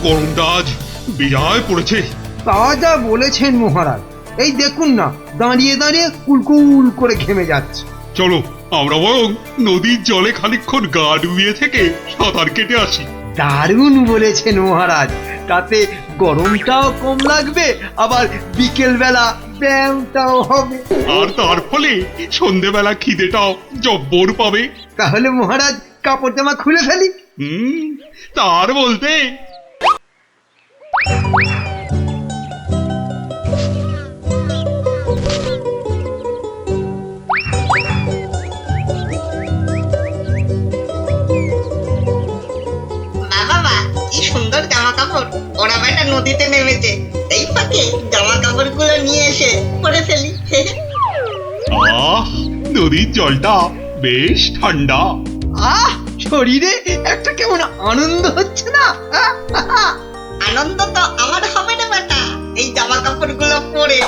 গরমটা আজ বেজায় পড়েছে। তা যা বলেছেন মহারাজ, এই দেখুন না, দাঁড়িয়ে দাঁড়িয়ে কুলকুল করে ঘেমে যাচ্ছে। চলো আমরা বরং নদীর জলে খানিকক্ষণ গা ডুবিয়ে থেকে সাঁতার কেটে আসি। দারুণ বলেছেন মহারাজ, তাতে গরমটাও কম লাগবে, আবার বিকেল বেলা ব্যায়ামটাও হবে। আর তার ফলে সন্ধেবেলা খিদেটাও জব্বর পাবে। তাহলে মহারাজ কাপড় জামা খুলে ফেলি। তার বলতে সুন্দর জামা কাপড়, ওরা বেটা নদীতে নেমেছে, এই ফাঁকে জামা কাপড় গুলো নিয়ে এসে পরে ফেলি। নদীর জলটা বেশ ঠান্ডা। শরীরে একটা কেমন আনন্দ হচ্ছে না? আনন্দ তো আমার হবে না বেটা, এই জামা কাপড় গুলো পরে।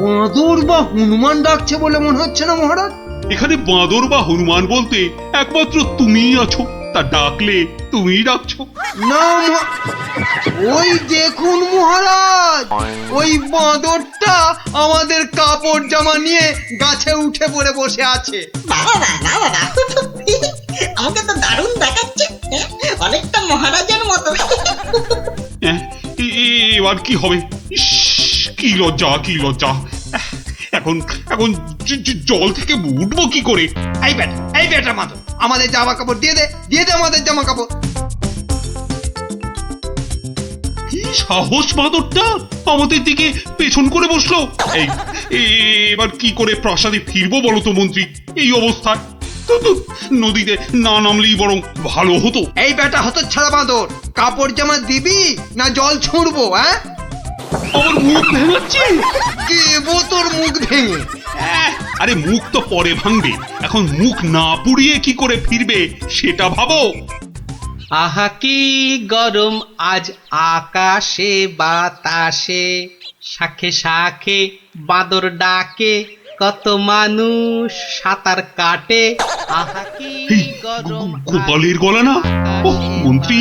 বাঁদর বা হনুমান ডাকছে বলে মনে হচ্ছে না মহারাজ? এখানে বাঁদর বা হনুমান বলতে একমাত্র তুমিই আছো, তা ডাকলে তুমিই ডাকছো। না, ওই দেখুন মহারাজ, ওই বাঁদরটা আমাদের কাপড় জামা নিয়ে গাছে উঠে পড়ে বসে আছে। আমাকে তো দারুণ দেখাচ্ছে, অনেকটা মহারাজের মতো। এবার কি হবে? কি লজ্জা, কি লজ্জা! এখন এখন জল থেকে উঠবো কি করে? এই বেটা মাতো, আমাদের জামা কাপড় দিয়ে দে, দিয়ে দে আমাদের জামা কাপড়। কি সাহস বাঁদরটা আমাদের দিকে পেছন করে বসলো! এবার কি করে প্রাসাদে ফিরবো বলো তো মন্ত্রী, এই অবস্থায়? নদীতে না নামলেই বরং ভালো হতো। এই বেটা হতচ্ছাড়া বাঁদর, কাপড় জামা দিবি না জল ছুঁড়বো? আমার মুখ ভেঙাচ্ছে। দেবো তোর মুখ ভেঙে? আরে মুখ তো পরে ভাঙবে, এখন মুখ না পুড়িয়ে কি করে ফিরবে সেটা ভাবো। আহা কি গরম আজ আকাশে বাতাসে, শাখে শাখে বাঁদর ডাকে, কত মানুষ সাঁতার কাটে। আহা কি গরম। গোপালের গলা না? মন্ত্রী,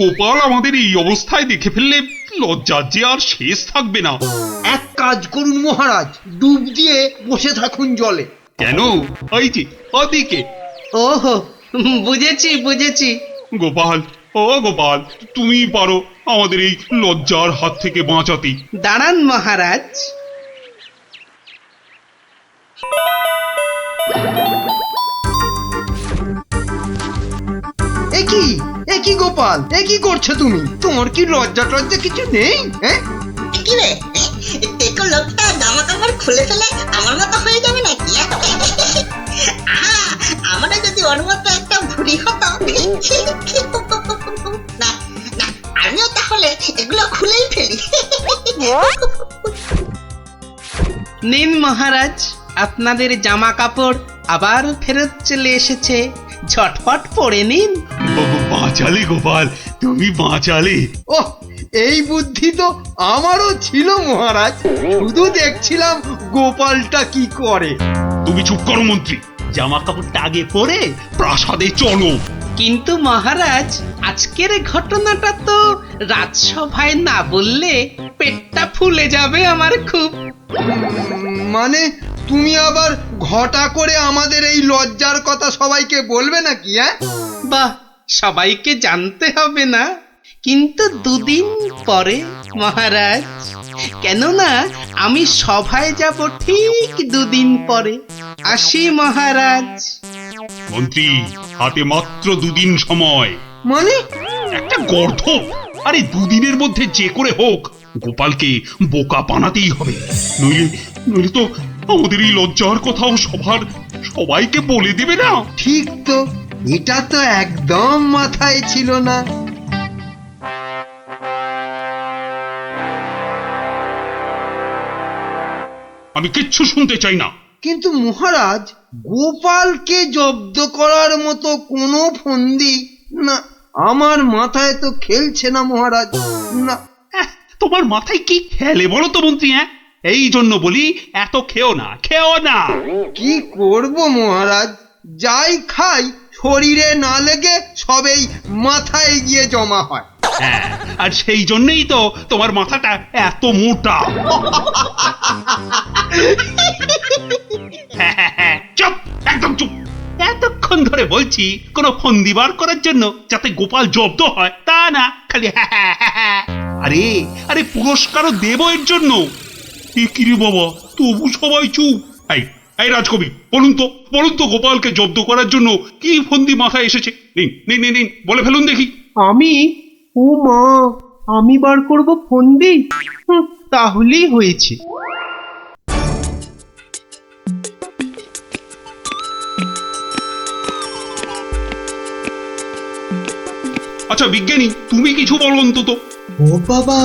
গোপাল আমাদের এই অবস্থায় দেখে ফেললে লজ্জার যে আর শেষ থাকবে না। এক কাজ করুন মহারাজ, ডুব দিয়ে বসে থাকুন জলে। কেন? ওই যে ওদিকে। ওহো, বুঝেছি বুঝেছি। গোপাল, ও গোপাল, তুমি পারো আমাদের এই লজ্জার হাত থেকে বাঁচাতে। দাঁড়ান মহারাজ। একই গোপাল, একই করছো তুমি? তোমার কি লজ্জা টজ্জা কিছু নেই? কি রে, টেকো লোকটা জামা কাপড় খুলে ফেলে আমার মতো হয়ে যাবে নাকি? আমরা যদি ওর মতো একটা ভুড়ি হতো, না না, আমিও তাহলে এগুলো খুলেই ফেলি। নিন মহারাজ, আপনাদের জামা কাপড় আবার ফেরত চলে এসেছে, ঝটপট পরে নিন। বাঁচালে গোপাল, তুমি বাঁচালে। ওহ, এই বুদ্ধি তো আমারও ছিল মহারাজ, শুধু দেখছিলাম গোপালটা কি করে। তুমি চুপ করো মন্ত্রী, জামা কাপড়টা আগে পরে প্রাসাদে চলো। কিন্তু মহারাজ, আজকের ঘটনাটা তো রাজসভায় না বললে পেটটা ফুলে যাবে আমার খুব। মানে তুমি আবার ঘটা করে আমাদের এই লজ্জার কথা সবাইকে বলবে নাকি? বাহ, সবাইকে জানতে হবে না, কিন্তু দুদিন পরে মহারাজ, কেননা আমি সভায় যাব ঠিক দুদিন পরে। আসি মহারাজ। মন্ত্রী, হাতে মাত্র দুদিন সময়। মানে? একটা গর্ধ! আরে দুদিনের মধ্যে যে করে হোক গোপালকে বোকা বানাতেই হবে, নইলে নইলে তো আমাদের এই লজ্জার কথাও সবাইকে বলে দেবে না। ঠিক তো, এটা তো একদম মাথায় ছিল না। আমি কিচ্ছু শুনতে চাই না। কিন্তু মহারাজ, গোপালকে জব্দ করার মতো কোনো ফন্দি না, আমার মাথায় তো খেলছে না মহারাজ। না। তোমার মাথায় কি খেলে বলো তো মন্ত্রী? এই জন্য বলি এত খেও না, খেও না। কি করব মহারাজ, যাই খাই শরীরে না লেগে সবেই মাথায় গিয়ে জমা হয়। হ্যাঁ, আর সেই জন্যই তো তোমার মাথাটা এত মোটা। চুপ, একদম চুপ। এতক্ষণ ধরে বলছি কোনো ফন্দি বার করার জন্য যাতে গোপাল জব্দ হয়, তা না খালি আরে আরে পুরস্কারও দেব এর জন্য। এ কি রে বাবা, তবু সবাই চুপ। এই রাজকবি, বলুন তো গোপালকে জব্দ করার জন্য কি ফন্দি মাথায় এসেছে? নিন নিন নিন নিন, বলে ফেলুন দেখি। আমি, ও মা, আমি বার করব ফন্দি? তাহলেই হয়েছে। আচ্ছা বিজ্ঞানী, তুমি কিছু বলো অন্তত। ও বাবা,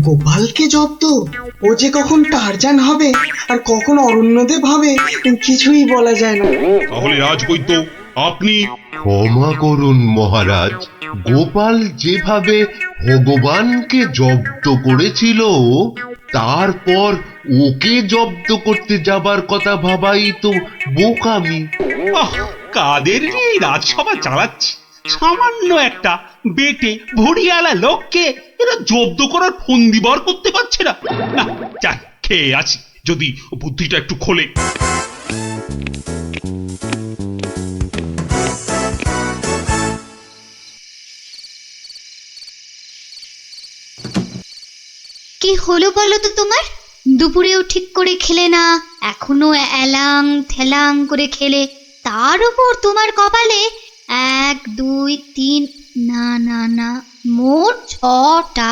গোপালকে জব্দ? ও যে কখন টারজান হবে আর কখন অরণ্যদেব হবে কিছুই বলা যায় না। তাহলে রাজবৈদ্য, আপনি। ক্ষমা করুন মহারাজ, গোপাল যেভাবে ভগবানকে জব্দ করেছিল তারপর ওকে জব্দ করতে যাবার কথা ভাবাই তো বোকামি। কাদের এই রাজসভা চালাচ্ছে, সামান্য একটা বেটে ভড়িয়ালা লোককে এরা জব্দ করার ফন্দি বার করতে পারছে না। না, যাক, খেয়ে আছি, যদি বুদ্ধিটা একটু খোলে। কি হলো বলো তো তোমার? দুপুরেও ঠিক করে খেলে না, এখনো এলাং থেলাং করে খেলে, তার উপর তোমার কপালে 1 2 3 না না না মোট 6টা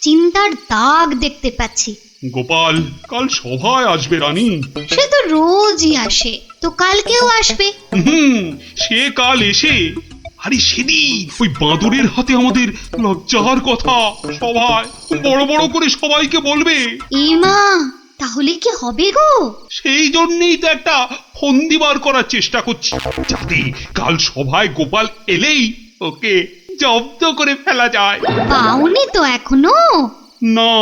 চিন্তার দাগ দেখতে পাচ্ছি। গোপাল কাল সভায় আসবে রানী। সে তো রোজই আসে, তো কালকেও আসবে। সে কাল এসে, আরে সেদিন ওই বাঁদরের হাতে আমাদের লজ্জার কথা সভায় বড় বড় করে সবাইকে বলবে। ইমা, তাহলে কি হবে গো? সেই জন্যই তো একটা ফন্দি বার করার চেষ্টা করছি, যাতে কাল সভায় গোপাল এলেই ওকে জব্দ করে ফেলা যায়। পাওনি তো এখনো? না,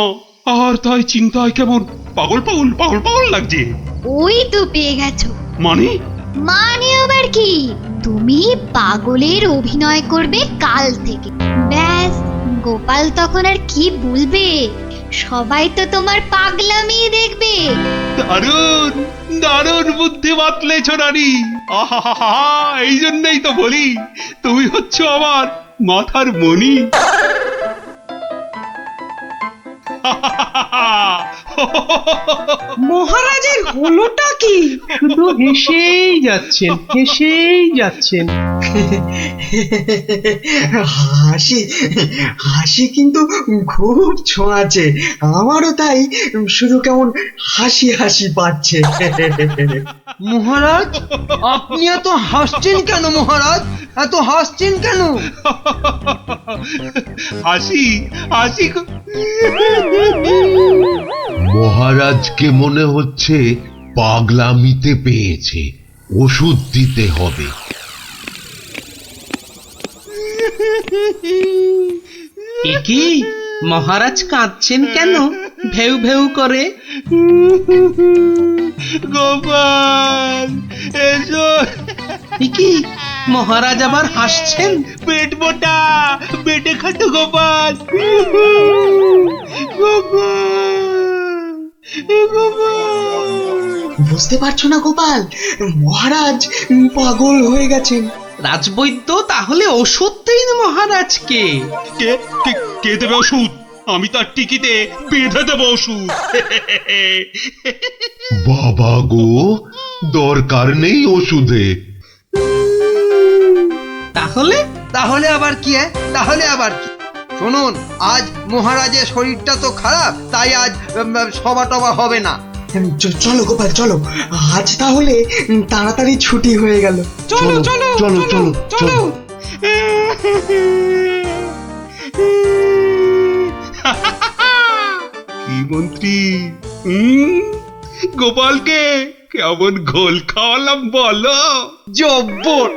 আর তাই চিন্তায় কেমন পাগল পাগল পাগল পাগল লাগছে। ওই তো পেয়ে গেছো। মানে আবার কি, তুমি পাগলের অভিনয় করবে কাল থেকে। ব্যাস, গোপাল তখন আর কি বলবে, সবাই তো তোমার পাগলামি দেখবে। দারুণ দারুণ বুদ্ধি বাতলেছ রানী। আহা, এই জন্যই তো বলি তুমি হচ্ছ আমার মাথার মণি। মহারাজের হলোটা কি? শুধু হেসেই যাচ্ছেন। হাসি হাসি কিন্তু খুব ছোঁয়াছে, আমারও তাই শুধু কেমন হাসি হাসি পাচ্ছে। মহারাজ, আপনি এত হাসছেন কেন? মহারাজ, এত হাসছেন কেন? হাসি হাসি মহারাজকে মনে হচ্ছে পাগলামিতে পেয়েছে, ওষুধ দিতে হবে। এ কি, মহারাজ কাঁদছেন কেন? ভেউ ভেউ করে। গোপাল এসো। এ কি, মহারাজ আবার হাসছেন? পেট মোটা, পেটে খাটো গোপাল। বুঝতে পারছো না গোপাল, মহারাজ পাগল হয়ে গেছেন। রাজবৈদ্য, তাহলে ওষুধ দিন মহারাজকে। কে কে কে দেবে ওষুধ? আমি তার টিকিতে বেঁধে দেবো ওষুধ। বাবা গো, দরকার নেই ওষুধে। তাহলে আবার কি? তাহলে আবার কি? শুনুন, আজ মহারাজের শরীরটা তো খারাপ, তাই আজ সভা টভা হবে না। চলো গোপাল, চলো আজ তাহলে তাড়াতাড়ি ছুটি হয়ে গেল। চলো চলো চলো চলো চলো। কি মন্ত্রী, গোপালকে কেমন ঘোল খাওয়ালাম বলো? জব্বর!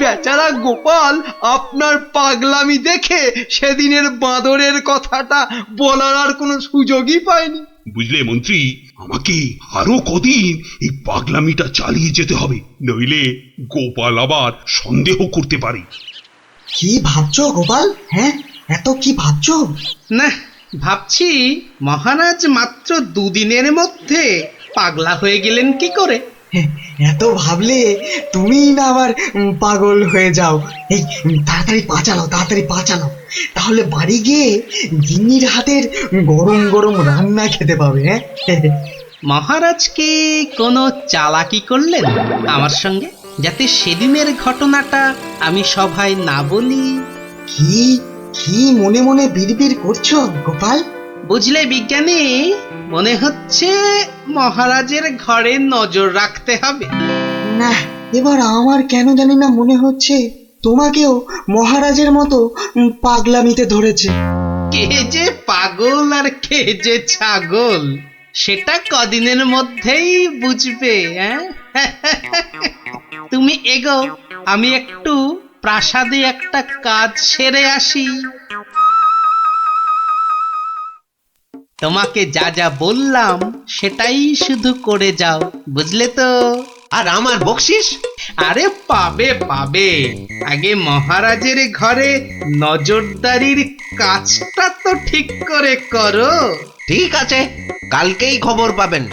বেচারা গোপাল আপনার পাগলামি দেখে সেদিনের বাঁদরের কথাটা বলার আর কোনো সুযোগই পায়নি। বুঝলে মন্ত্রী, আমাকে আরো কদিন এই পাগলামিটা চালিয়ে যেতে হবে, নইলে গোপাল আবার সন্দেহ করতে পারে। কি ভাবছো গোপাল? হ্যাঁ, এত কি ভাবছো? না, ভাবছি মহারাজ মাত্র দুদিনের মধ্যে পাগলা হয়ে গেলেন কি করে। এত ভাবলে তুমি না আবার পাগল হয়ে যাও। এই তাড়াতাড়ি পা চালাও, তাহলে বাড়ি গিয়ে গিন্নির হাতের গরম গরম রান্না খেতে পাবে। হ্যাঁ, মহারাজ কি কোনো চালাকি করলেন আমার সঙ্গে, যাতে সেদিনের ঘটনাটা আমি সভায় না বলি? কি কি মনে মনে বিড়বিড় করছো গোপাল? বুঝলে বিজ্ঞানী, মনে হচ্ছে মহারাজের ঘরে নজর রাখতে হবে। না, এবার আমার কেন জানি না মনে হচ্ছে তোমাকেও মহারাজের মতো পাগলামিতে ধরেছে। কে যে পাগল আর কে যে ছাগল, সেটা কদিনের মধ্যেই বুঝবে। তুমি এগো, আমি একটু প্রাসাদে একটা কাজ সেরে আসি। তোমাকে যা যা বললাম সেটাই শুধু করে যাও, বুঝলে তো? আর আমার বকশিস? আরে পাবে পাবে, আগে মহারাজের ঘরে নজরদারির কাজটা তো ঠিক করে করো। ঠিক আছে, কালকেই খবর পাবেন।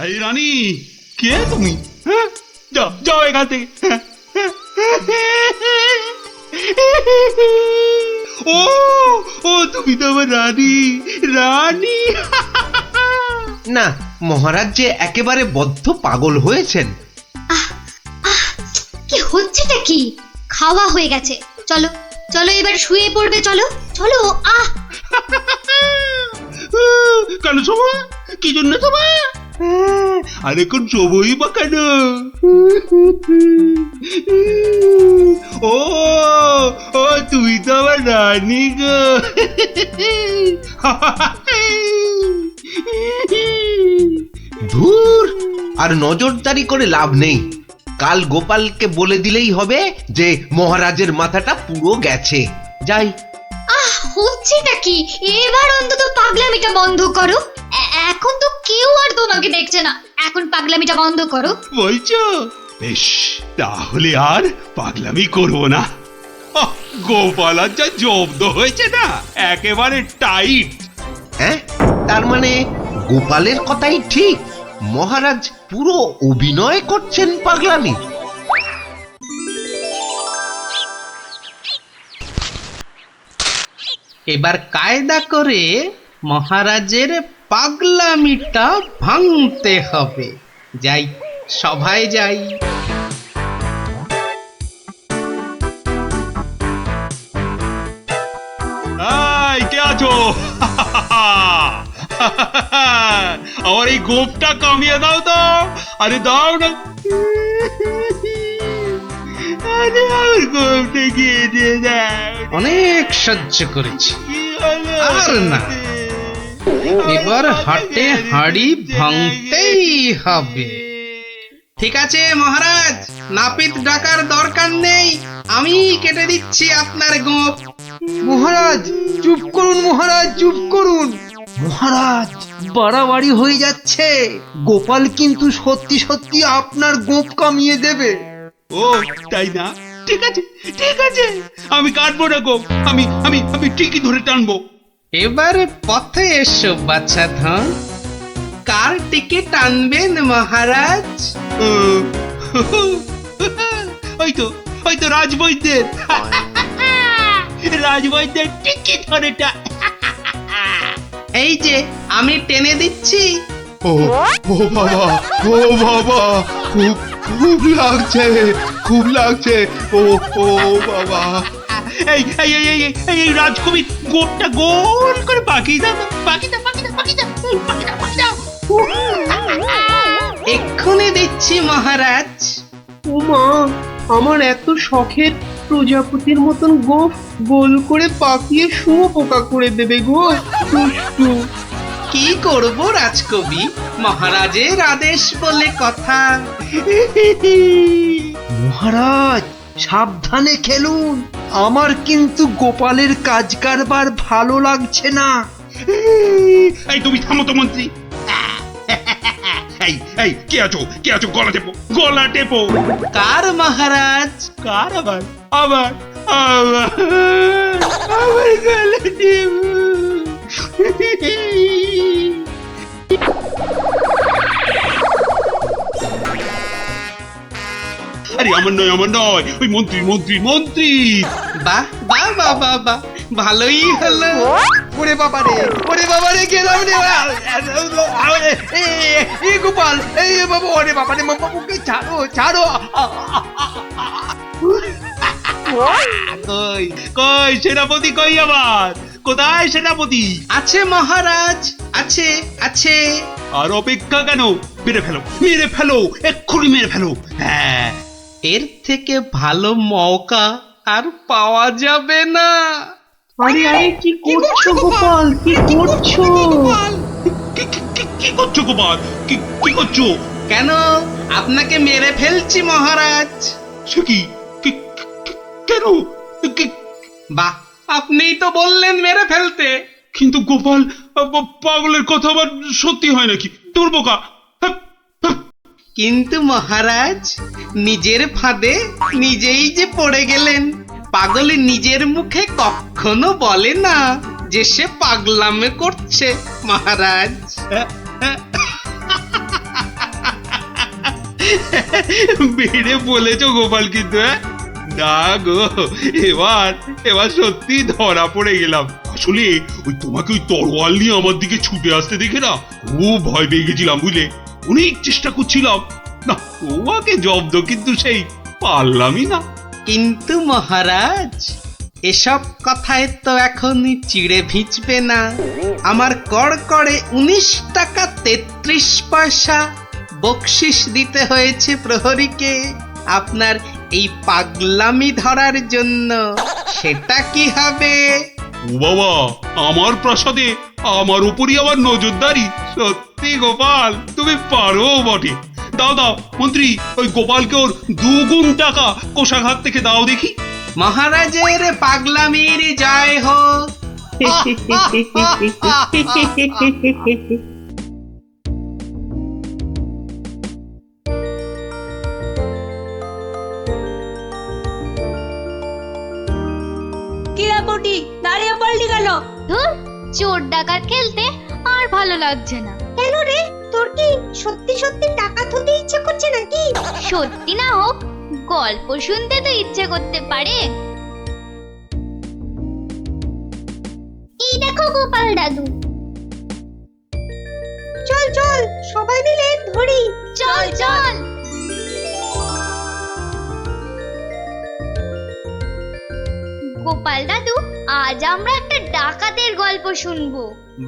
এই রানী, কে তুমি? হ্যাঁ, যাও যাও এখান থেকে। ও ও তুমি তো আমার রানী, রানী। না, মহারাজ যে একেবারে বদ্ধ পাগল হয়েছেন। কি হচ্ছেটা কি? খাওয়া হয়ে গেছে, চলো চলো এবার শুয়ে পড়বে, চলো চলো। কেন শোভা? কি জন্য শোভা? আর এখন শোভই বা কেন? ও ও তুমি তো আমার রানী গো। ধুর, আর নজরদারি করে লাভ নেই। কাল গোপালকে বলে দিলেই হবে যে মহারাজের মাথাটা পুরো গেছে। যাই। হচ্ছেটা কি? এবার অন্তত পাগলামিটা বন্ধ করো। এখন তো কেউ আর তোমাকে দেখছে না, এখন পাগলামিটা বন্ধ করো। বলছো? বেশ, তাহলে আর পাগলামি করবো না। গোপাল আর যা জব্দ হয়েছে না, একেবারে টাইট। হ্যাঁ, তার মানে গোপালের কথাই ঠিক, মহারাজ পুরো অভিনয় করছেন পাগলামি। এবার কায়দা করে মহারাজের পাগলামিটা ভাঙতে হবে। যাই, সভায় যাই। এই, কে আছো? আমার এই গোপটা কামিয়ে দাও তো। আরে দাও না। আরে আমার গোপটা গিয়ে দিয়ে দাও। অনেক সহ্য করেছি, আর না। এবার হাটে হাড়ি ভাঙতেই হবে। ঠিক আছে মহারাজ, নাপিত ডাকার দরকার নেই, আমি কেটে দিচ্ছি আপনার গোঁফ। মহারাজ চুপ করুন, মহারাজ চুপ করুন। মহারাজ, বাড়াবাড়ি হয়ে যাচ্ছে। গোপাল কিন্তু সত্যি সত্যি আপনার গোঁফ কামিয়ে দেবে। ও তাই না? ঠিক আছে ঠিক আছে, আমি কাটবো না গো, আমি আমি আমি ঠিকই ধরে টানবো। এবার পথে এসো বাচ্চা ধন, কার টিকিট টানবেন মহারাজ? ওই তো রাজবৈদ্যের। রাজবৈদ্যের টিকিট ধরে এই যে আমি টেনে দিচ্ছি। ও ও বাবা, ও বাবা, খুব খুব লাগছে, খুব লাগছে। ও ও বাবা। এই এই এই এই এই এই রাজকবির গোপটা গোল করে বাকি দাও, বাকি দাও, বাকি দাও, বাকি দাও, বাকি দাও, বাকি দাও। এক্ষুনি দিচ্ছি মহারাজ। ও মা, আমার এত শখের প্রজাপতির মতন গোঁফ গোল করে পাকিয়ে শুয়োপোকা করে দেবে গো, দুষ্টু। কি করব রাজকবি, মহারাজের আদেশ বলে কথা। মহারাজ সাবধানে খেলুন, আমার কিন্তু গোপালের কাজ কারবার ভালো লাগছে না। এই তুমি থামো তো মন্ত্রী। এই এই কে আছো, কে আছো? গলা টেপো, গলা টেপো। কার মহারাজ? কার আবার? আবার আবার আবার গলা টেপো। আরে আমার নয়, আমার নয়, ওই মন্ত্রী মন্ত্রী মন্ত্রী। বাহ বাহ বাহ বাহ বাহ, ভালোই হলো। ওরে বাবা রে গেলাম রে। এই গোপাল, এই বাবা, ওরে বাবা রে, বাবুকে ছাড়ো ছাড়ো। কই কই সেনাপতি, কই আবার? কোথায় সেনাপতি? আছে মহারাজ, আছে আছে। আর অপেক্ষা কেন? মেরে ফেলো, মেরে ফেলো, এক্ষুনি মেরে ফেলো। হ্যাঁ, এর থেকে ভালো মৌকা আর পাওয়া যাবে না। আরে আরে কি করছো গোপাল, কি করছো? কি করছো গোপাল? কি করছো? কেন, আপনাকে মেরে ফেলছি মহারাজ। সে কি? কেন? বাহ, আপনিই তো বললেন মেরে ফেলতে। কিন্তু গোপাল, পাগলের কথা আবার সত্যি হয় নাকি? তোর বোকা। কিন্তু মহারাজ, নিজের ফাঁদে নিজেই যে পড়ে গেলেন। পাগল নিজের মুখে কখনো বলে না যে সে পাগলামে করছে মহারাজ। বেড়ে বলেছো গোপাল, কিন্তু না গো, এবার সত্যি ধরা পড়ে গেলাম। আসলে ওই তোমাকে ওই তরোয়াল নিয়ে আমার দিকে ছুটে আসতে দেখে না খুব ভয় পেয়ে গেছিলাম, বুঝলে? অনেক চেষ্টা করছিলাম না তোমাকে জব্দ, কিন্তু সেই পারলামই না। কিন্তু মহারাজ, এসব কথায় তো এখন চিড়ে ভিজবে না। আমার কড়কড়ে 19 টাকা 33 পয়সা বকশিস দিতে হয়েছে প্রহরীকে আপনার এই পাগলামি ধরার জন্য। সেটা কি হবে? ও বাবা, আমার প্রাসাদে আমার উপরই আবার নজরদারি? সত্যি গোপাল, তুমি পারো বটে। দাও দাও মন্ত্রী, ওই গোপালকে ওর 2 গুণ টাকা কোষাঘাত থেকে দাও দেখি। মহারাজের পাগলামির জয় হোক। কিরাপটি দাঁড়িয়ে পড়লি কেন? ধুর, চোর ডাকাত খেলতে আর ভালো লাগছে না। কেন রে, তোর কি সত্যি সত্যি টাকা তুলতে ইচ্ছে করছে নাকি? সত্যি না হোক, গল্প শুনতে তো ইচ্ছে করতে পারে। এই দেখো গোপাল দাদু। চল চল, সবাই মিলে ধরি। চল চল। গোপাল দাদু, আজ আমরা একটা ডাকাতের গল্প শুনবো।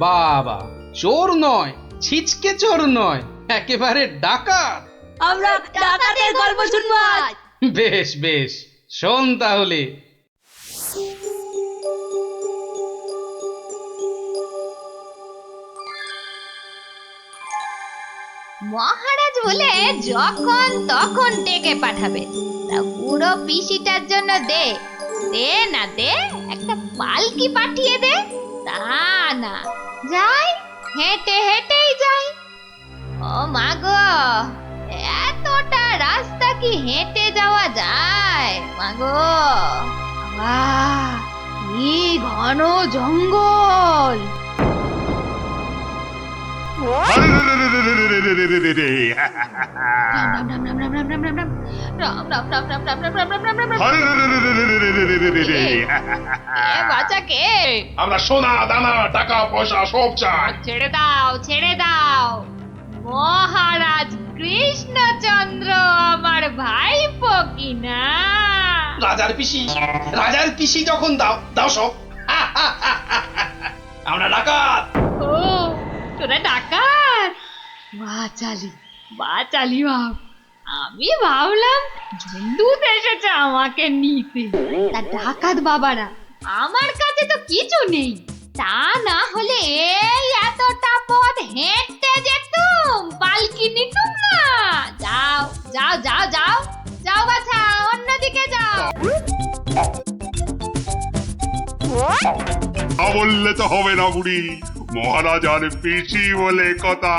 বাবা, চোর নয়, ছিচকে চোর নয়, একেবারে ডাকাত। আমরা ডাকাতের গল্প শুনবো আজ। বেশ বেশ, শোন তাহলে। মহারাজ বলে যখন তখন ডেকে পাঠাবে, তা বুড়ো পিসিটার জন্য দে দে না দে, একটা পালকি পাঠিয়ে দে। তা না, যাই হেঁটে হেঁটেই যাই। ও মা গো, এতটা রাস্তা কি হেঁটে যাওয়া যায়? মা গো, কি ঘন জঙ্গল। আমরা সোনা দানা টাকা পয়সা সব চাই। ছেড়ে দাও ছেড়ে দাও, মহারাজ কৃষ্ণচন্দ্র আমার ভাইপো কিনা। রাজার পিসি যখন দাও দাও সব। আমরা ডাকাত। ও, তোরা ডাকাত? বাচালি বাচালি ভাব। আমি ভাবলাম জন্দুত এসেছে আমাকে নিতে। তা ডাকাত বাবারা, আমার কাছে তো কিছু নেই। তা না হলে এই এত এতটা পথ হেঁটে যেতুম পালকি নিতুম না। যাও যাও যাও যাও যাও বাছা, অন্যদিকে যাও। বললে তো হবে না বুড়ি, মহারাজ আর পিসি বলে কথা।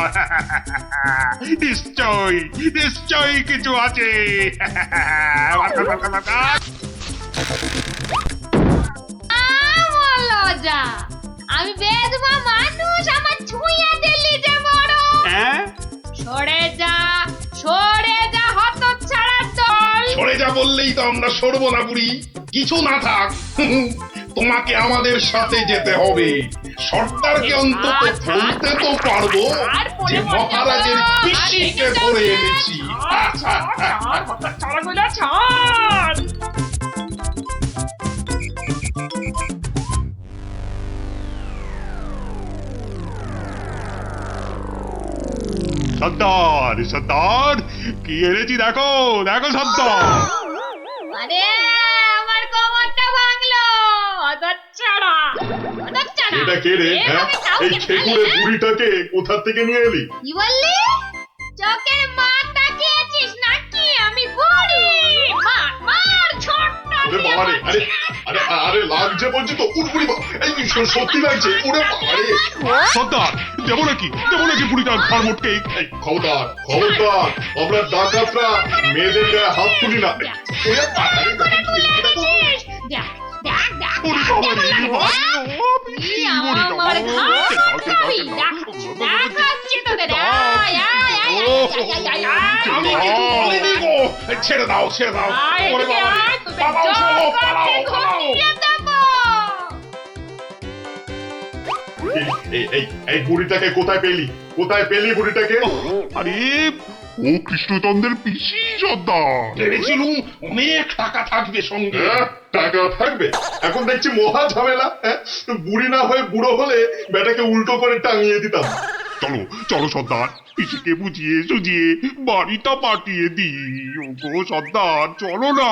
নিশ্চয়ই নিশ্চয়ই কিছু আছে। লজা, আমি বেদবা মানুষ, আমার ছুঁয়ে দিলি যে বড়। সরে যা হতচ্ছাড়ার দল। সরে যা বললেই তো আমরা সরবো না বুড়ি, কিছু না থাক। তোমাকে আমাদের সাথে যেতে হবে। সর্দারকে অন্তত বলতে তো পারবো যে মহারাজের পিসিকে ধরে এনেছি। সর্দার সর্দার কি এনেছি দেখো দেখো সর্দার। আরে আমার কোমরটা ভাঙলো, হতচ্ছাড়া হতচ্ছাড়া। এটা কে রে? এই খেকুড়ে বুড়িটাকে কোথা থেকে নিয়ে এলি? কি বললি? চোখের মাথা খেয়েছিস নাকি? আমি বুড়ি? মার মার ছোটটা। ওরে বাবা রে, আরে আরে আরে লাগছে বলছি তো। উড়বুড়ি এই সত্যি লাগছে। ওরে বাবা রে সর্দার, দেবো নাকি বুড়িটার ঘর মোটকে। খবরদার খবরদার, আমরা ডাকাতরা মেয়েদের গায়ে হাত তুলি না। ওরে বাবা রে, ছেড়ে দাও ছেড়ে দাও। ওরে বাবা রে, পালাও সব, পালাও পালাও। এই বুড়িটাকে কোথায় পেলি বুড়িটাকে? আরে ও কৃষ্ণচন্দ্রের পিসি সর্দার। ভেবেছিলুম অনেক টাকা থাকবে সঙ্গে। টাকা থাকবে? এখন দেখছি মহা ঝামেলা। বুড়ি না হয়ে বুড়ো হলে বেটাকে উল্টো করে টাঙিয়ে দিতাম। চলো চলো সর্দার, পিসিকে বুঝিয়ে সুঝিয়ে বাড়িটা পাঠিয়ে দিই। ওগো সর্দার চলো না।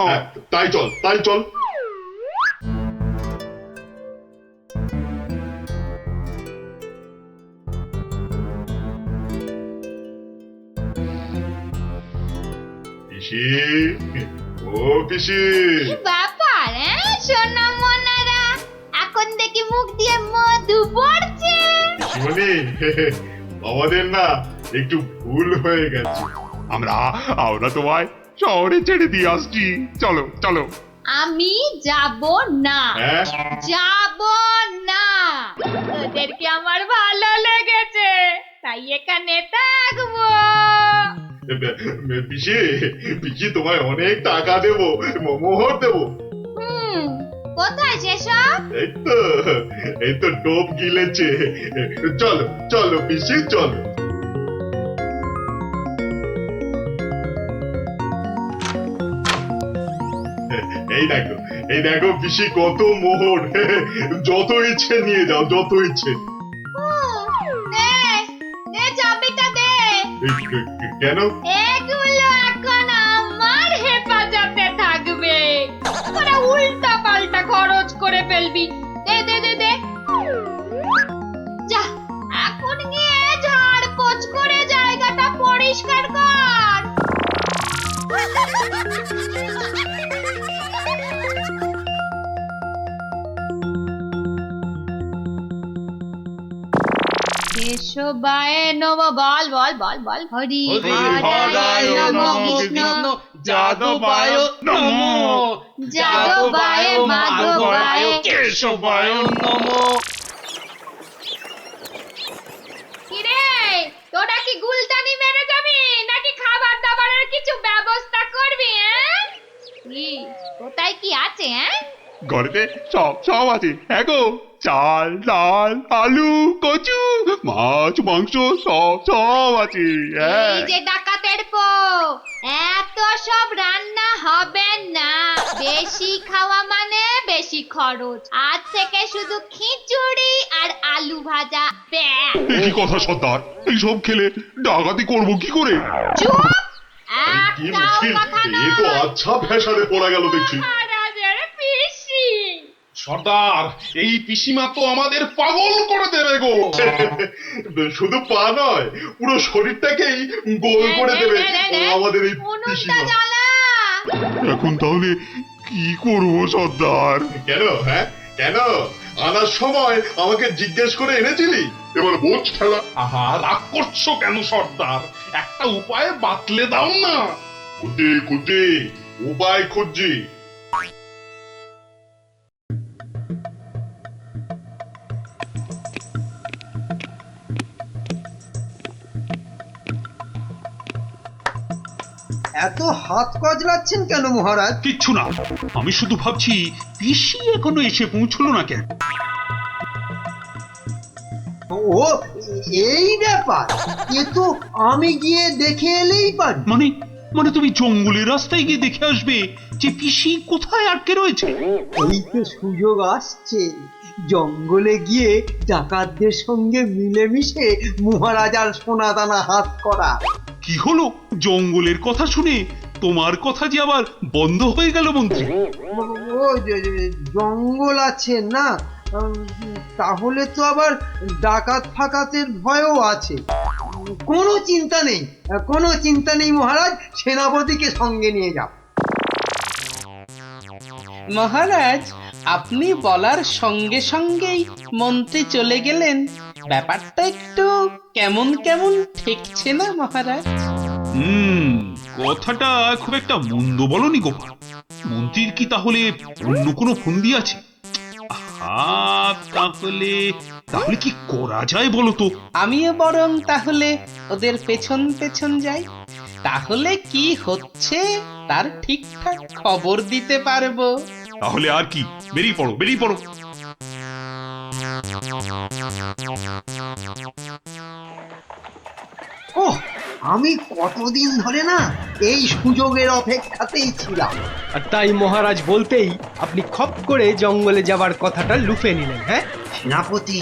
তাই চল তাই চল। পিসি, ও পিসি। ব্যাপার সোনা মনারা, এখন দেখি মুখ দিয়ে মধু পড়ছে। পিসিমণি, আমাদের না একটু ভুল হয়ে গেছে। আমরা তোমায় শহরে ছেড়ে দিয়ে আসছি। চলো চলো। আমি যাব না, যাব না। তোদেরকে আমার ভালো লেগেছে, তাই এখানে থাকবো। পিসি তোমায় অনেক টাকা দেবো, মোহর দেবো। কোথায় সেসব? এই তো টোপ গিলেছে। চলো চলো পিসি চলো। এই দেখো পিসি কত মোহর। যত ইচ্ছে নিয়ে যাও, যত ইচ্ছে। চাবিটা দে। কেন? এগুলো এখন আমার হেফাজতে থাকবে, তোরা উল্টা পাল্টা খরচ করে ফেলবি। দে দে দে দে। যা এখন গিয়ে ঝাড় পোছ করে জায়গাটা পরিষ্কার কর। কেশবায় নম। বল বল বল বল। হরি হরায় নম। কৃষ্ণ যাদবায় নমো, যাদবায় মাধবায় কেশবায় নমো। কিরে, তোরা কি গুলতানি মেরে যাবি নাকি খাবার দাবারের কিছু ব্যবস্থা করবি? কি কোথায় কি আছে? ঘরেতে সব আছে। হ্যাঁ গো, চাল ডাল আলু কচু মাছ মাংস সব আছে। এই যে ডাকাতের পো, এত সব রান্না হবে না। বেশি খাওয়া মানে বেশি খরচ। আজ থেকে শুধু খিচুড়ি আর আলু ভাজা। কি কথা সর্দার, এইসব খেলে ডাকাতি করবো কি করে? চুপ! কি মুশকিল, এ তো আচ্ছা ফ্যাসাদে পড়া গেল দেখছি। মহারাজের পিসি সর্দার, এই পিসিমা তো আমাদের পাগল করে দেবে গো। শুধু পা নয়, পুরো শরীরটাকেই গোল করে দেবে আমাদের এই পিসিমা। এখন তাহলে কি করবো সর্দার? কেন হ্যাঁ কেন আনার সময় আমাকে জিজ্ঞেস করে এনেছিলি? এবার বোঝ ঠেলা। আহা, রাগ করছো কেন সর্দার? একটা উপায় বাতলে দাও না। খুঁজে উপায় খুঁজছি। এত হাত কজলাচ্ছেন কেন মহারাজ? কিচ্ছু না, আমি শুধু ভাবছি পিসি এখনো এসে পৌঁছলো না কেন। ও এই ব্যাপার, এ তো আমি গিয়ে দেখে এলেই পারি। মানে মানে তুমি জঙ্গলের রাস্তায় গিয়ে দেখে আসবে যে পিসি কোথায় আটকে রয়েছে? এই তো সুযোগ আসছে, জঙ্গলে গিয়ে ডাকাতদের সঙ্গে মিলেমিশে মহারাজার সোনাদানা হাত করা। কি হলো? জঙ্গলের কথা শুনে তোমার কথা যে আবার বন্ধ হয়ে গেল মন্ত্রী? ও জঙ্গল আছে না, তাহলে তো আবার ডাকাত ফাকাতের ভয়ও আছে। কোনো চিন্তা নেই, কোনো চিন্তা নেই মহারাজ, সেনাপতিকে সঙ্গে নিয়ে যাও। মহারাজ, আপনি বলার সঙ্গে সঙ্গেই মন্ত্রী চলে গেলেন। ব্যাপারটা একটু কেমন কেমন ঠেকছে না মহারাজ? কথাটা খুব একটা মন্দ বলনি গোপাল। মন্ত্রীর কি তাহলে অন্য কোনো ফন্দি আছে? তাহলে তাহলে কি করা যায় বলো তো? আমিও বরং তাহলে ওদের পেছন পেছন যাই, তাহলে কি হচ্ছে তার ঠিকঠাক খবর দিতে পারবো। তাহলে আর কি, বেরিয়ে পড়ো বেরিয়ে পড়ো। ওহ, আমি কতদিন ধরে না এই সুযোগের অপেক্ষাতেই ছিলাম। আর তাই মহারাজ বলতেই আপনি খপ করে জঙ্গলে যাবার কথাটা লুফে নিলেন। হ্যাঁ সেনাপতি,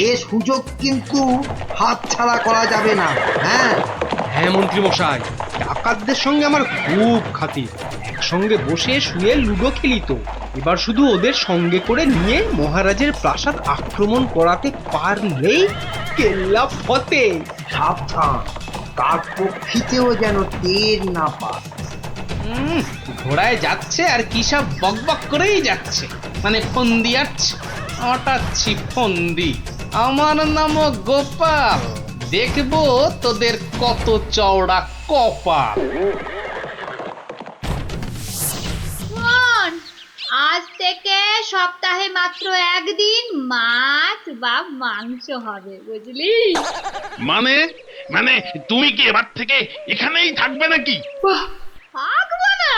এ সুযোগ কিন্তু হাতছাড়া করা যাবে না। হ্যাঁ হ্যাঁ মন্ত্রী মশাই, ডাকাতদের সঙ্গে আমার খুব খাতির। একসঙ্গে বসে শুয়ে লুডো খেলি তো। এবার শুধু ওদের সঙ্গে করে নিয়ে মহারাজের প্রাসাদ আক্রমণ করাতে পারলেই কেল্লা ফতে। সাবধান, কার পক্ষিতেও যেন টের না পায়। ঘোড়ায় যাচ্ছে আর কি সব বকবক করেই যাচ্ছে, মানে ফন্দি আটাচ্ছি ফন্দি। আমার নাম গোপাল, দেখবো তোদের কত চওড়া কপাল। শোন, আজ থেকে সপ্তাহে মাত্র একদিন মাছ বা মাংস হবে, বুঝলি? মানে মানে তুমি কি এবার থেকে এখানেই থাকবে নাকি? থাকবো না?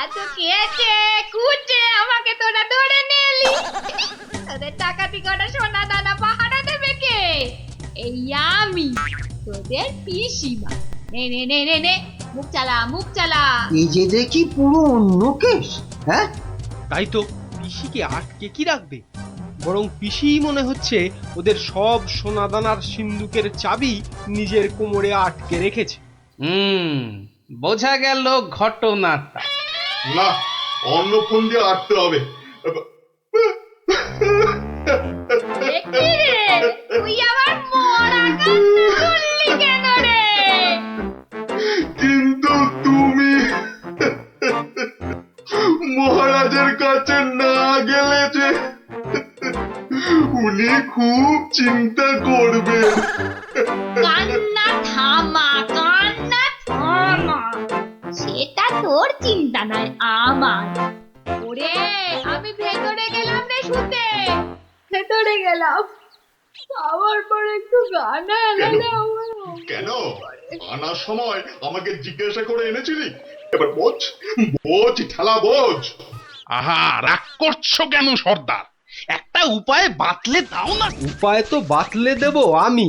এত কেটে কুটে আমাকে তোরা ধরে নিলি, তোদের টাকাতি কটা সোনা দানা পাহারা দেবে কে? এই আমি, তোদের পিসিমা। নে নে নে নে নে, মুখ চালা মুখ চালা। এই যে দেখি পুরো অন্য কেস। হ্যাঁ তাই তো, পিসিকে আটকে কি রাখবে? বরং পিসি মনে হচ্ছে ওদের সব সোনাদানার সিন্ধুকের চাবি নিজের কোমরে আটকে রেখেছে। বোঝা গেল ঘটনাটা। না, অন্য ফোন দিয়ে আটতে হবে। দেখি রে, তুই আবার মরা কান্না করলি কেন রে? কিন্তু তুমি মহারাজের কাছে না গেলে যে উনি খুব চিন্তা করবেন। কান্না থামা, কান্না থামা, সেটা তোর চিন্তা নয় আমার। ওরে, আমি ভেতরে গেলাম রে শুতে, ভেতরে গেলাম। আমার পর একটু গানা এনে কেন আনার সময় আমাকে জিজ্ঞাসা করে এনেছিলি? এবার বোঝ বোঝ ঠেলা বোঝ। আহা, রাগ করছো কেন সর্দার? একটা উপায় বাতলে দাও না। উপায় তো বাতলে দেব আমি।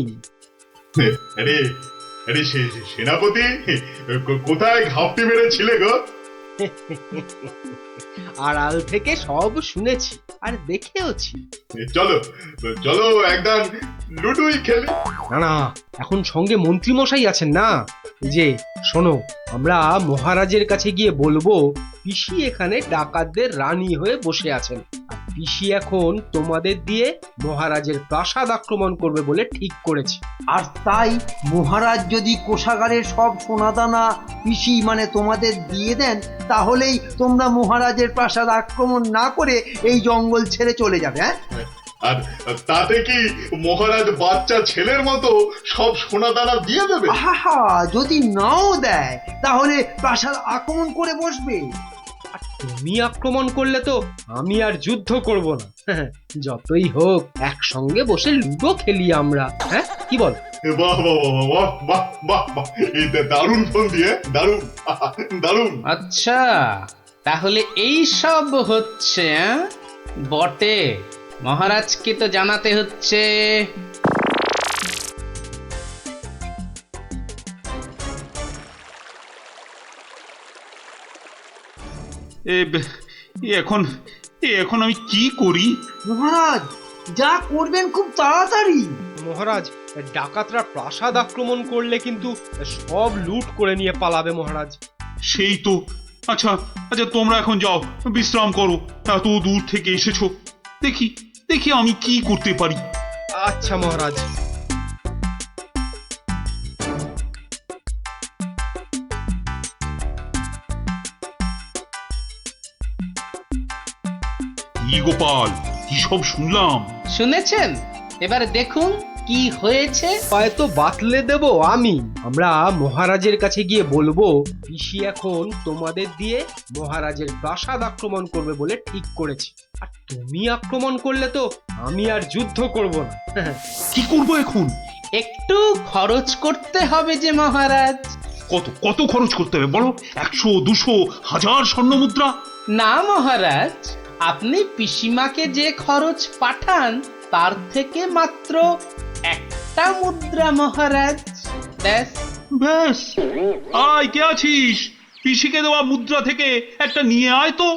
আরে আরে সেনাপতি, কোথায় ঘাপটি মেরেছিলে গো? আড়াল থেকে সব শুনেছি আর দেখেওছি। চলো চলো একদম লুডুই খেলি। না না, এখন সঙ্গে মন্ত্রী মশাই আছেন না। এই যে শোনো, আমরা মহারাজের কাছে গিয়ে বলবো পিসি এখানে ডাকাতদের রানী হয়ে বসে আছেন, আর পিসি এখন তোমাদের দিয়ে মহারাজের প্রাসাদ আক্রমণ করবে বলে ঠিক করেছে। আর তাই মহারাজ যদি কোষাগারের সব সোনাদানা পিসি মানে তোমাদের দিয়ে দেন, তাহলেই তোমরা মহারাজের প্রাসাদ আক্রমণ না করে এই জঙ্গল ছেড়ে চলে যাবে। হ্যাঁ, আর তাতে কি মহারাজ বাচ্চা ছেলের মতো সব সোনা দানা দিয়ে দেবে? আহা, যদি নাও দেয় তাহলে প্রাসাদ আক্রমণ করে বসবে। আর তুমি আক্রমণ করলে তো আমি আর যুদ্ধ করব না। যতই হোক একসঙ্গে বসে লুডো খেলি আমরা। হ্যাঁ, কি বল? বাহ বাহ বাহ বাহ বাহ বাহ, এটা দারুণ ফোন দিয়ে, দারুণ দারুণ। আচ্ছা, তাহলে এই সব হচ্ছে বটে। মহারাজকে তো জানাতে হচ্ছে। এখন এখন আমি কি করি? মহারাজ যা করবেন খুব তাড়াতাড়ি। মহারাজ, ডাকাতরা প্রাসাদ আক্রমণ করলে কিন্তু সব লুট করে নিয়ে পালাবে মহারাজ। সেই তো। আচ্ছা আচ্ছা, তোমরা এখন যাও, বিশ্রাম করো। এত দূর থেকে এসেছো, দেখি দেখি আমি কি করতে পারি। আচ্ছা মহারাজ। কি গোপাল, কি সব শুনলাম? শুনেছেন? এবার দেখুন কি হয়েছে। হয়তো বাতলে দেব আমি। আমরা মহারাজের কাছে গিয়ে বলবো পিসি এখন তোমাদের দিয়ে মহারাজের প্রাসাদ আক্রমণ করবে বলে ঠিক করেছে। আর তুমি আক্রমণ করলে তো আমি আর যুদ্ধ করব না। কি করব এখন? একটু খরচ করতে হবে যে মহারাজ। কত কত খরচ করতে হবে বলো? 100, 200, 1000 স্বর্ণ মুদ্রা? না মহারাজ, আপনি পিসিমাকে যে খরচ পাঠান তার থেকে মাত্র একটা মুদ্রা মহারাজ। ব্যাস ব্যাস। আয়, কে আছিস? পিসিকে দেওয়া মুদ্রা থেকে একটা নিয়ে আয় তো।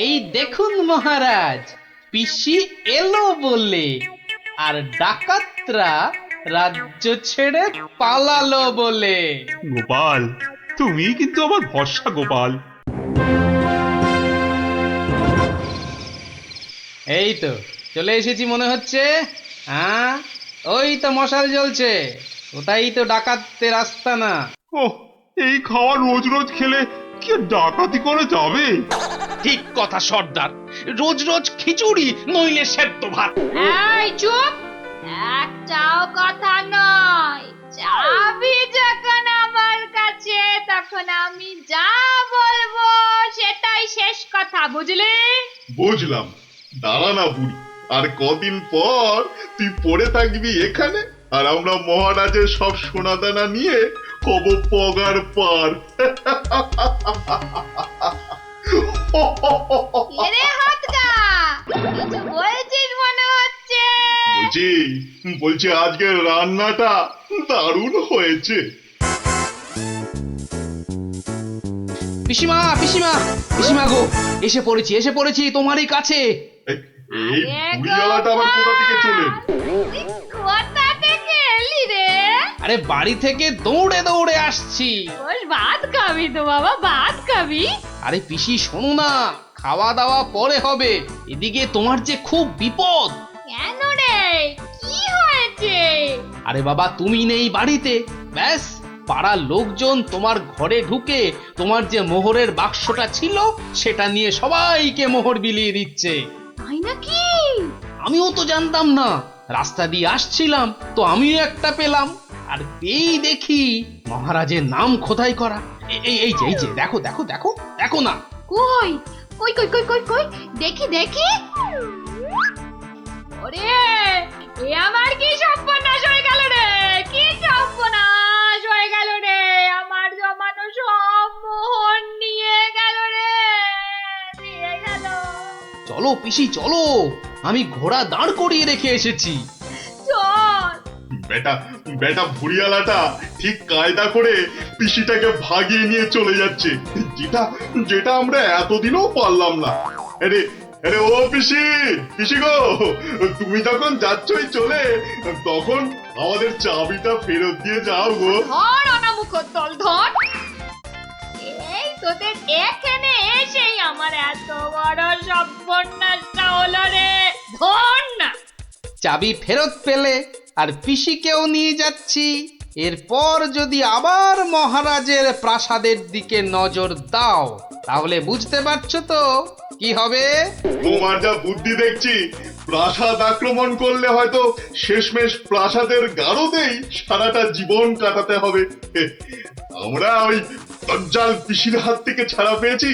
এই দেখুন মহারাজ, পিসি এলো বলে, আর ডাকাতরা রাজ্য ছেড়ে পালালো বলে। গোপাল, তুমি কিন্তু আমার ভরসা গোপাল। এই তো চলে এসেছি মনে হচ্ছে। হ্যাঁ, ওই তো মশাল জ্বলছে, ওটাই তো ডাকাতদের রাস্তা না। ওহ, এই খাওয়া রোজ রোজ খেলে কি ডাকাতি করে যাবে? ঠিক কথা সর্দার, রোজ রোজ খিচুড়ি নইলে সেদ্ধ ভাত। এই চুপ, একটাও কথা নয়। চাবি যখন আমার কাছে, তখন আমি যা বলবো সেটাই শেষ কথা, বুঝলি? বুঝলাম। দাঁড়া না বুড়ি, আর কদিন পর তুই পড়ে থাকবি এখানে, আর আমরা মহারাজের সব সোনাদানা নিয়ে হব পগার পার। এরে হাতটা, কিছু বলছিস মনে হচ্ছে। বলছি আজকের রান্নাটা দারুণ হয়েছে। পিসিমা পিসিমা পিসিমা গো, এসে পড়েছি তোমারই কাছে। এই বুড়িওয়ালাটা আবার কোথা থেকে চলে? কোথা থেকে এলি রে? আরে বাড়ি থেকে দৌড়ে দৌড়ে আসছি। বল, ভাত খাবি তো বাবা, ভাত খাবি? আরে পিসি শোনো না, খাওয়া দাওয়া পরে হবে। এদিকে তোমার যে খুব বিপদ। কেন রে, কি হয়েছে? আরে বাবা, তুমি নেই বাড়িতে, ব্যাস পাড়ার লোকজন তোমার ঘরে ঢুকে তোমার যে মোহরের বাক্সটা ছিল সেটা নিয়ে সবাইকে মোহর বিলিয়ে দিচ্ছে। তাই নাকি? আমিও তো জানতাম না, রাস্তা দিয়ে আসছিলাম তো আমিও একটা পেলাম, আর পেয়েই দেখি মহারাজের নাম খোদাই করা। এই যে দেখো দেখো দেখো দেখো না। কই কই কই কই কই কই, দেখি দেখি। ওরে, এ আমার কি সর্বনাশ হয়ে গেল রে, কি সর্বনাশ হয়ে গেল রে, আমার জমানো সব মোহর নিয়ে গেল রে, নিয়ে গেল। চলো পিসি চলো, আমি ঘোড়া দাঁড় করিয়ে রেখে এসেছি। চল। বেটা ভুড়িয়ালাটা ঠিক কায়দা করে পিসিটাকে ভাগিয়ে নিয়ে চলে যাচ্ছে, যেটা আমরা এতদিনও পারলাম না। আরে আরে ও পিসি গো, তুমি যখন যাচ্ছই চলে, তখন আমাদের চাবিটা ফেরত দিয়ে যাও গো। ধর অনামুখ দল, ধর। এই তোদের এখানে এসেই আমার এত বড় সর্বনাশটা হলো রে, ধর না। চাবি ফেরত পেলে আর পিসিকেও নিয়ে যাচ্ছি। এরপর যদি আবার মহারাজের প্রাসাদের দিকে নজর দাও তাহলে বুঝতে পারছো তো কি হবে। তোমার যা বুদ্ধি দেখছি, প্রাসাদ আক্রমণ করলে হয়তো শেষমেশ প্রাসাদের গারদেই সারাটা জীবন কাটাতে হবে। আমরা ওই দজ্জাল পিসির হাত থেকে ছাড়া পেয়েছি,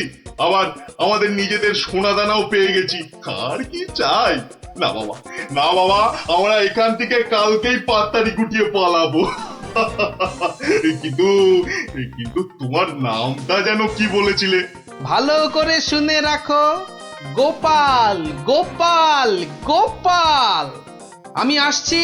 আবার আমাদের নিজেদের সোনা দানাও পেয়ে গেছি। আর কি চাই? না বাবা, না বাবা, আমরা এখান থেকে কালকেই পাত্তারি গুটিয়ে পালাবো। কিন্তু কিন্তু তোমার নামটা যেন কি বলেছিলে? ভালো করে শুনে রাখো, গোপাল গোপাল গোপাল। আমি আসছি।